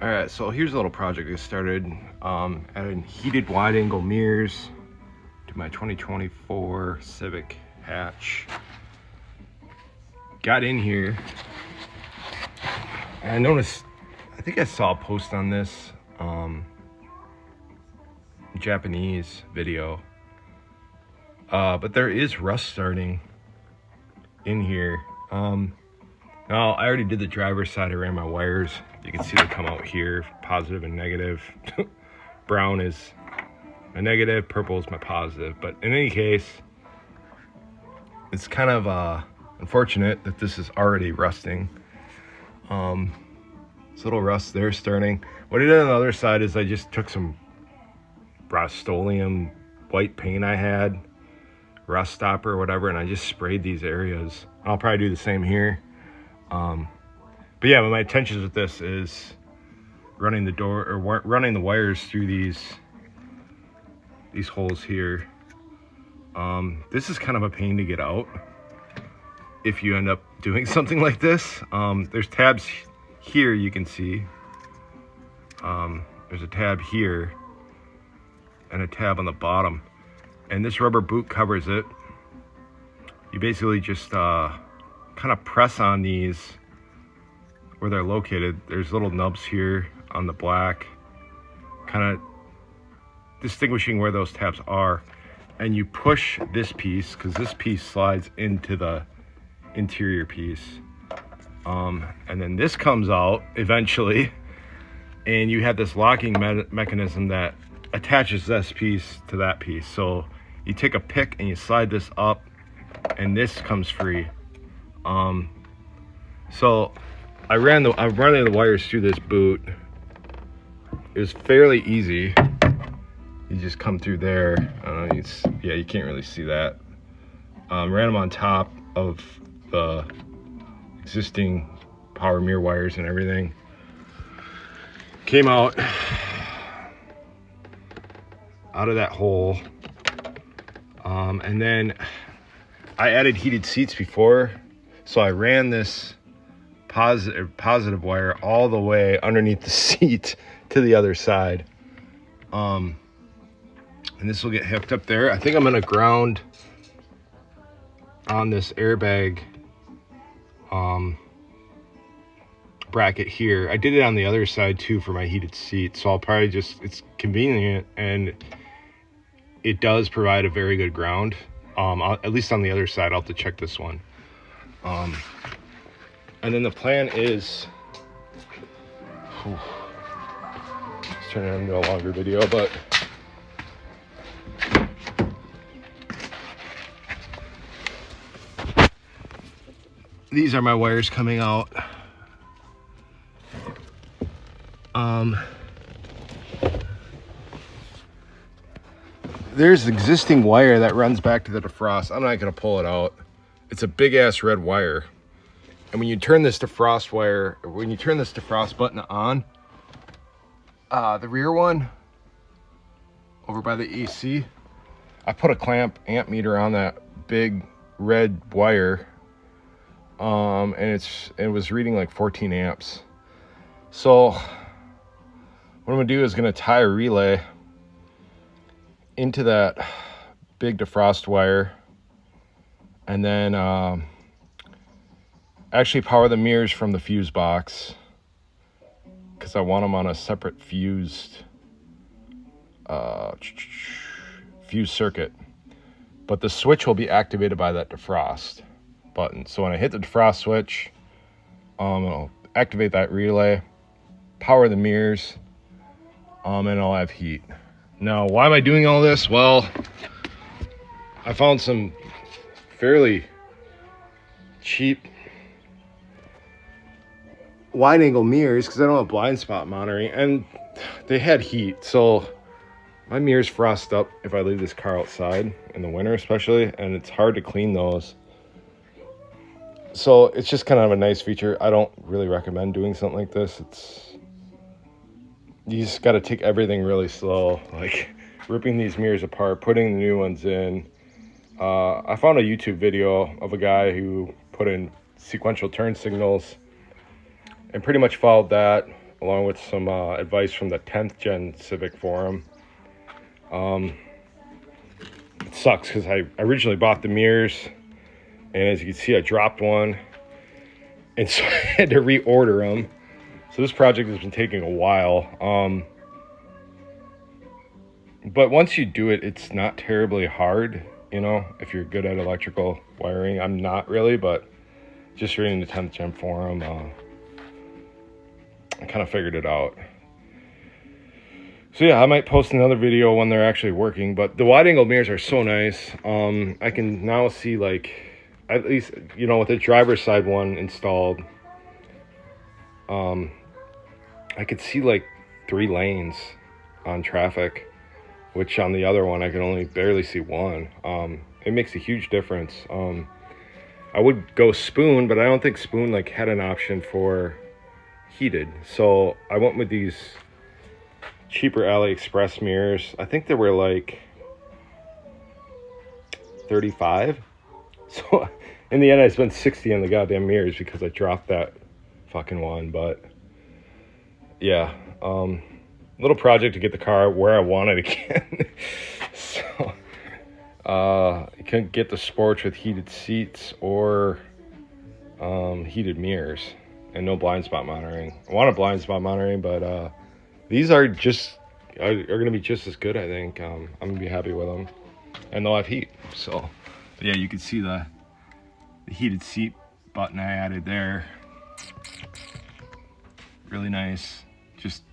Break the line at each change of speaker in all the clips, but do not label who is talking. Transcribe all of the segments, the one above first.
All right, so here's a little project I started. Adding heated wide-angle mirrors to my 2024 Civic hatch. Got in here, and I noticed, I think I saw a post on this Japanese video, but there is rust starting in here. Now, I already did the driver's side. I ran my wires. You can see they come out here, positive and negative. Brown is my negative, purple is my positive. But in any case, it's kind of unfortunate that this is already rusting. This little rust there starting. What I did on the other side is I just took some Rust-Oleum white paint I had, rust stopper or whatever, and I just sprayed these areas. I'll probably do the same here. But yeah, my intentions with this is running the wires through these holes here. This is kind of a pain to get out if you end up doing something like this. There's tabs here you can see. There's a tab here and a tab on the bottom, and this rubber boot covers it. You basically just kind of press on these where they're located. There's little nubs here on the black, kind of distinguishing where those tabs are, and you push this piece, because this piece slides into the interior piece, and then this comes out eventually, and you have this locking mechanism that attaches this piece to that piece. So you take a pick and you slide this up, and this comes free. So I'm running the wires through this boot. It was fairly easy. You just come through there. Yeah, you can't really see that. Ran them on top of the existing power mirror wires and everything. Came out of that hole. And then I added heated seats before, so I ran this positive wire all the way underneath the seat to the other side. And this will get hooked up there. I think I'm gonna ground on this airbag bracket here. I did it on the other side too for my heated seat, so I'll probably it's convenient, and it does provide a very good ground. At least on the other side. I'll have to check this one. And then the plan is, let's turn it into a longer video, but these are my wires coming out. There's existing wire that runs back to the defrost. I'm not gonna pull it out. It's a big ass red wire. And when you turn this defrost button on, the rear one over by the AC, I put a amp meter on that big red wire, and it was reading like 14 amps. So what I'm gonna do is gonna tie a relay into that big defrost wire, and then actually power the mirrors from the fuse box, because I want them on a separate fuse circuit. But the switch will be activated by that defrost button. So when I hit the defrost switch, I'll activate that relay, power the mirrors, and I'll have heat. Now, why am I doing all this? Well, I found some fairly cheap wide angle mirrors because I don't have blind spot monitoring, and they had heat. So my mirrors frost up if I leave this car outside in the winter especially, and it's hard to clean those. So it's just kind of a nice feature. I don't really recommend doing something like this. You just got to take everything really slow, like ripping these mirrors apart, putting the new ones in. I found a YouTube video of a guy who put in sequential turn signals and pretty much followed that. along with some advice from the 10th Gen Civic forum. It sucks because I originally bought the mirrors, and as you can see, I dropped one, and so I had to reorder them. So this project has been taking a while. But once you do it, it's not terribly hard, you know, if you're good at electrical wiring. I'm not really, but just reading the 10th Gen forum, I kind of figured it out. So yeah, I might post another video when they're actually working, but the wide angle mirrors are so nice. I can now see, like, at least, you know, with the driver's side one installed, I could see like 3 lanes on traffic, which on the other one I could only barely see 1. It makes a huge difference. I would go spoon, but I don't think spoon like had an option for heated, so I went with these cheaper AliExpress mirrors. I think they were like $35. So in the end, I spent $60 on the goddamn mirrors because I dropped that fucking one. But yeah, little project to get the car where I want it again. So you couldn't get the sports with heated seats or heated mirrors and no blind spot monitoring. I wanted blind spot monitoring, but these are going to be just as good, I think. I'm going to be happy with them. And they'll have heat. So, but yeah, you can see the heated seat button I added there. Really nice. Just,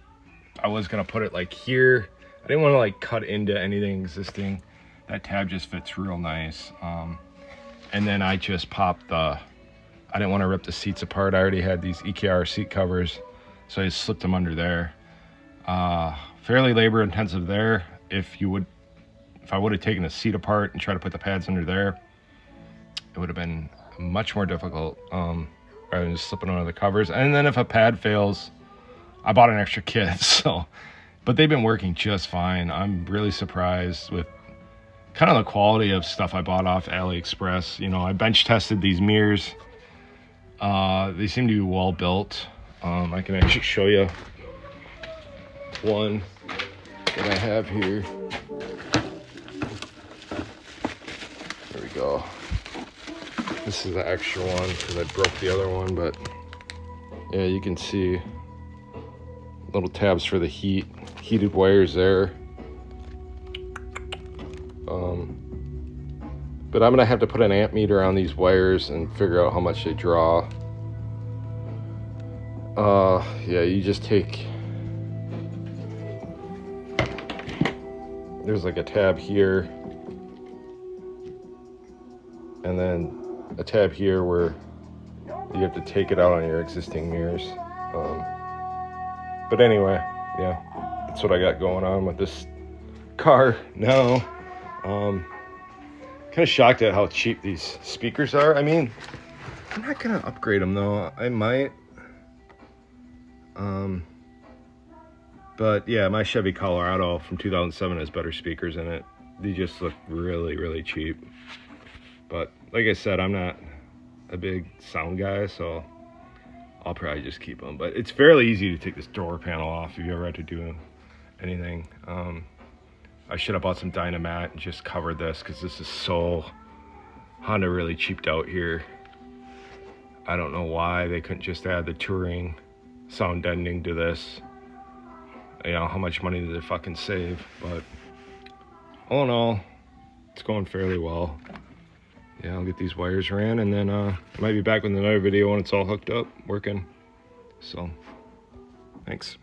I was going to put it like here. I didn't want to like cut into anything existing. That tab just fits real nice. And then I just popped I didn't want to rip the seats apart. I already had these EKR seat covers, so I just slipped them under there. Fairly labor intensive there. If I would have taken the seat apart and tried to put the pads under there, it would have been much more difficult, rather than just slipping under the covers. And then if a pad fails, I bought an extra kit. So, but they've been working just fine. I'm really surprised with kind of the quality of stuff I bought off AliExpress. You know, I bench tested these mirrors. They seem to be well built. I can actually show you one that I have here. There we go. This is the extra one because I broke the other one, but yeah, you can see little tabs for the heated wires there. But I'm gonna have to put an amp meter on these wires and figure out how much they draw. Yeah, you just take, there's like a tab here, and then a tab here where you have to take it out on your existing mirrors. But anyway, yeah, that's what I got going on with this car now. Kind of shocked at how cheap these speakers are. I mean, I'm not gonna upgrade them though. I might. But yeah, my Chevy Colorado from 2007 has better speakers in it. They just look really, really cheap. But like I said, I'm not a big sound guy, so I'll probably just keep them. But it's fairly easy to take this door panel off if you ever had to do anything. I should have bought some Dynamat and just covered this because this is so Honda really cheaped out here. I don't know why they couldn't just add the touring sound deadening to this. You know, how much money did they fucking save? But all in all, it's going fairly well. Yeah, I'll get these wires ran, and then I might be back with another video when it's all hooked up, working. So, thanks.